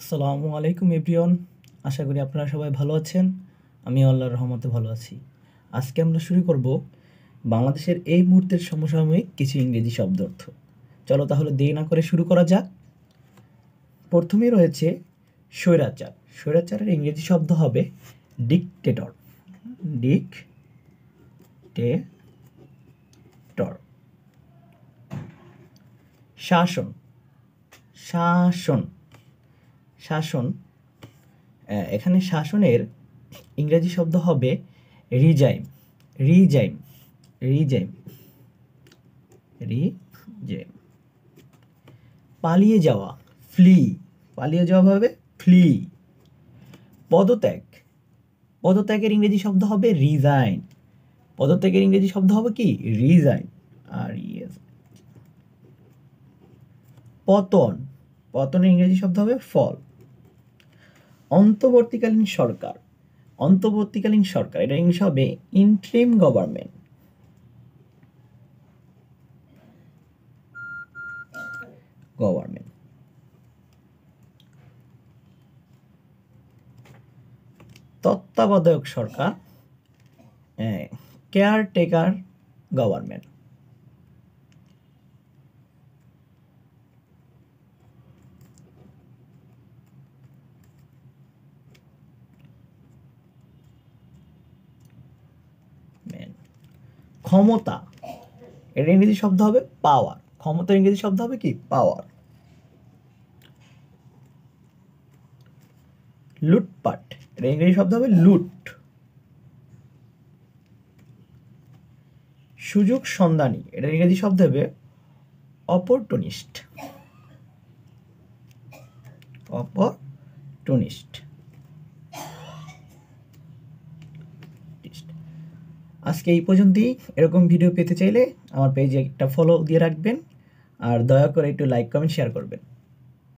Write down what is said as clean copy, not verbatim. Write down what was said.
আসসালামু আলাইকুম এভরিওয়ান। আশা করি আপনারা সবাই ভালো আছেন। আমি আল্লাহর রহমতে ভালো আছি। আজকে আমরা শুরু করব বাংলাদেশের এই মুহূর্তের সমসাময়িক কিছু ইংরেজি শব্দার্থ। চলো তাহলে দেরি না করে শুরু করা যাক। প্রথমেই রয়েছে স্বৈরাচার। স্বৈরাচারের ইংরেজি শব্দ হবে ডিকটেটর। ডিকটেটর। শাসন। শাসন। শাসন। এখানে শাসনের ইংরেজি শব্দ হবে রিজাইম। রিজাইম। রিজাইম। রিজাইম। পালিয়ে যাওয়া। ফ্লি। পালিয়ে যাওয়া হবে ফ্লি। পদত্যাগ। পদত্যাগের ইংরেজি শব্দ হবে রিজাইন। পদত্যাগের ইংরেজি শব্দ হবে কি রিজাইন। আর ইয়েস। পতন। পতনের ইংরেজি শব্দ হবে ফল। অন্তর্বর্তীকালীন সরকার। অন্তর্বর্তীকালীন সরকার এটা ইংলিশ হবে ইন্টারিম গভর্নমেন্ট। গভর্নমেন্ট। তত্ত্বাবধায়ক সরকার, কেয়ারটেকার গভর্নমেন্ট। ক্ষমতা, এর ইংরেজি শব্দ হবে পাওয়ার। ক্ষমতার ইংরেজি শব্দ হবে কি পাওয়ার। লুটপাট, এর ইংরেজি শব্দ হবে লুট। সুযোগ সন্ধানী, এটার ইংরেজি শব্দ হবে অপরটুনিস্ট। অপরটুনিস্ট। আজকে এই পর্যন্তই। এরকম ভিডিও পেতে চাইলে আমার পেজে একটা ফলো দিয়ে রাখবেন আর দয়া করে একটু লাইক কমেন্ট শেয়ার করবেন।